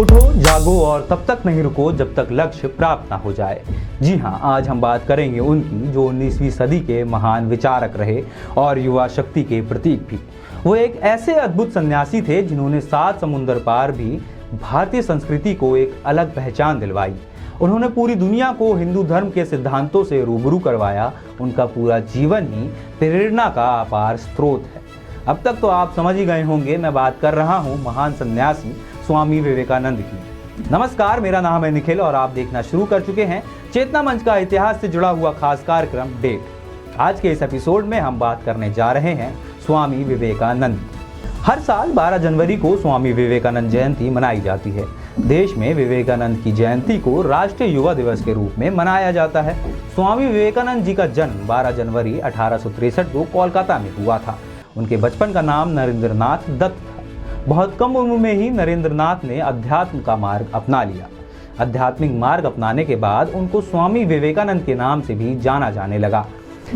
उठो, जागो और तब तक नहीं रुको जब तक लक्ष्य प्राप्त ना हो जाए। जी हाँ, आज हम बात करेंगे उनकी जो 19वीं सदी के महान विचारक रहे और युवा शक्ति के प्रतीक भी। वो एक ऐसे अद्भुत सन्यासी थे जिन्होंने 7 समुंदर पार भी भारतीय संस्कृति को एक अलग पहचान दिलवाई। उन्होंने पूरी दुनिया को हिंदू धर्म के सिद्धांतों से रूबरू करवाया। उनका पूरा जीवन ही प्रेरणा का अपार स्रोत है। अब तक तो आप समझ ही गए होंगे, मैं बात कर रहा हूँ महान सन्यासी स्वामी विवेकानंद की। नमस्कार, मेरा नाम है निखिल और आप देखना शुरू कर चुके हैं चेतना मंच का इतिहास से जुड़ा हुआ खास कार्यक्रम डेट। आज के इस एपिसोड में हम बात करने जा रहे हैं स्वामी विवेकानंद। हर साल 12 जनवरी को स्वामी विवेकानंद जयंती मनाई जाती है। देश में विवेकानंद की जयंती को राष्ट्रीय युवा दिवस के रूप में मनाया जाता है। स्वामी विवेकानंद जी का जन्म 12 जनवरी 1863 को कोलकाता में हुआ था। उनके बचपन का नाम नरेंद्रनाथ दत्त था। बहुत कम उम्र में ही नरेंद्रनाथ ने अध्यात्म का मार्ग अपना लिया। आध्यात्मिक मार्ग अपनाने के बाद उनको स्वामी विवेकानंद के नाम से भी जाना जाने लगा।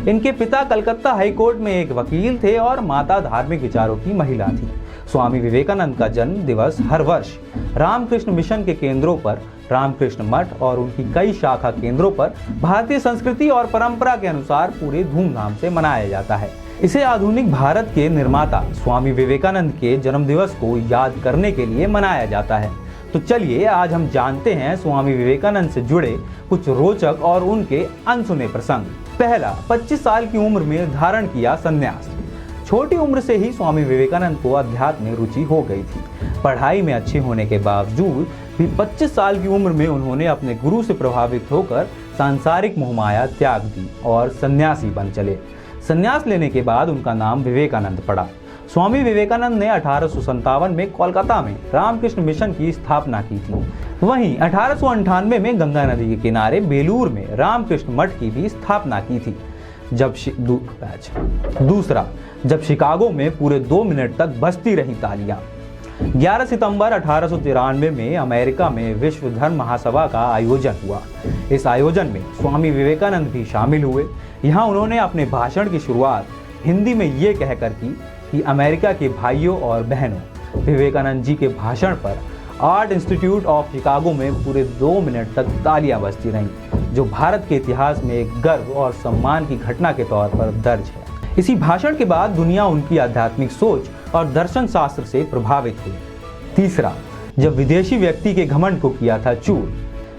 इनके पिता कलकत्ता हाईकोर्ट में एक वकील थे और माता धार्मिक विचारों की महिला थी। स्वामी विवेकानंद का जन्म दिवस हर वर्ष रामकृष्ण मिशन के केंद्रों पर, रामकृष्ण मठ और उनकी कई शाखा केंद्रों पर भारतीय संस्कृति और परंपरा के अनुसार पूरे धूमधाम से मनाया जाता है। इसे आधुनिक भारत के निर्माता स्वामी विवेकानंद के जन्मदिवस को याद करने के लिए मनाया जाता है। तो चलिए आज हम जानते हैं स्वामी विवेकानंद से जुड़े कुछ रोचक और उनके अनसुने प्रसंग। पहला, 25 साल की उम्र में धारण किया संन्यास। छोटी उम्र से ही स्वामी विवेकानंद को अध्यात्म में रुचि हो गई थी। पढ़ाई में अच्छे होने के बावजूद भी 25 साल की उम्र में उन्होंने अपने गुरु से प्रभावित होकर सांसारिक मोहमाया त्याग दी और सन्यासी बन चले। संन्यास लेने के बाद उनका नाम विवेकानंद पड़ा। स्वामी विवेकानंद ने 1857 में कोलकाता में रामकृष्ण मिशन की स्थापना की थी। वहीं 1898 में गंगा नदी के किनारे बेलूर में रामकृष्ण मठ की भी स्थापना की थी। दूसरा, जब शिकागो में पूरे 2 मिनट तक बजती रही तालियां। 11 सितंबर 1893 में अमेरिका में विश्व धर्म महासभा का आयोजन हुआ। इस आयोजन में स्वामी विवेकानंद भी शामिल हुए। यहाँ उन्होंने अपने भाषण की शुरुआत हिंदी में ये कहकर की कि अमेरिका के भाइयों और बहनों, विवेकानंद जी के भाषण पर आर्ट इंस्टीट्यूट ऑफ शिकागो में पूरे 2 मिनट तक तालियां बजती रहीं, जो भारत के इतिहास में एक गर्व और सम्मान की घटना के तौर पर दर्ज है। इसी भाषण के बाद दुनिया उनकी आध्यात्मिक सोच और दर्शन शास्त्र से प्रभावित हुई। तीसरा, जब विदेशी व्यक्ति के घमंड को किया था चूर।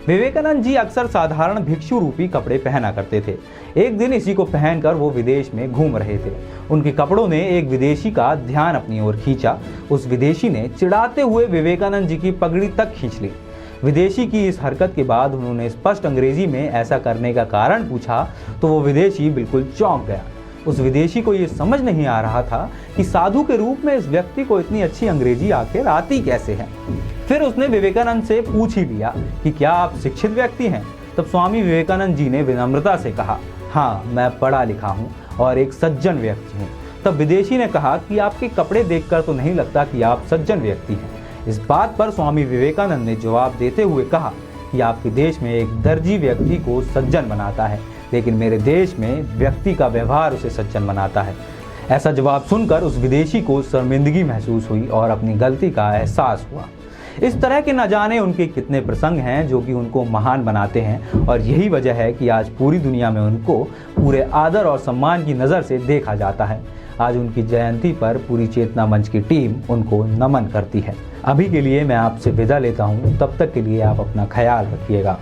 विवेकानंद जी अक्सर साधारण भिक्षु रूपी कपड़े पहना करते थे। एक दिन इसी को पहनकर वो विदेश में घूम रहे थे। उनके कपड़ों ने एक विदेशी का ध्यान अपनी ओर खींचा। उस विदेशी ने चिढ़ाते हुए विवेकानंद जी की पगड़ी तक खींच ली। विदेशी की इस हरकत के बाद उन्होंने स्पष्ट अंग्रेजी में ऐसा करने का कारण पूछा तो वो विदेशी बिल्कुल चौंक गया। उस विदेशी को ये समझ नहीं आ रहा था कि साधु के रूप में इस व्यक्ति को इतनी अच्छी अंग्रेजी आखिर आती कैसे है। फिर उसने विवेकानंद से पूछ ही लिया कि क्या आप शिक्षित व्यक्ति हैं। तब स्वामी विवेकानंद जी ने विनम्रता से कहा, हाँ, मैं पढ़ा लिखा हूँ और एक सज्जन व्यक्ति हूँ। तब विदेशी ने कहा कि आपके कपड़े देखकर तो नहीं लगता कि आप सज्जन व्यक्ति हैं। इस बात पर स्वामी विवेकानंद ने जवाब देते हुए कहा कि आपके देश में एक दर्जी व्यक्ति को सज्जन बनाता है, लेकिन मेरे देश में व्यक्ति का व्यवहार उसे सज्जन बनाता है। ऐसा जवाब सुनकर उस विदेशी को शर्मिंदगी महसूस हुई और अपनी गलती का एहसास हुआ। इस तरह के न जाने उनके कितने प्रसंग हैं जो कि उनको महान बनाते हैं और यही वजह है कि आज पूरी दुनिया में उनको पूरे आदर और सम्मान की नज़र से देखा जाता है। आज उनकी जयंती पर पूरी चेतना मंच की टीम उनको नमन करती है। अभी के लिए मैं आपसे विदा लेता हूँ। तब तक के लिए आप अपना ख्याल रखिएगा।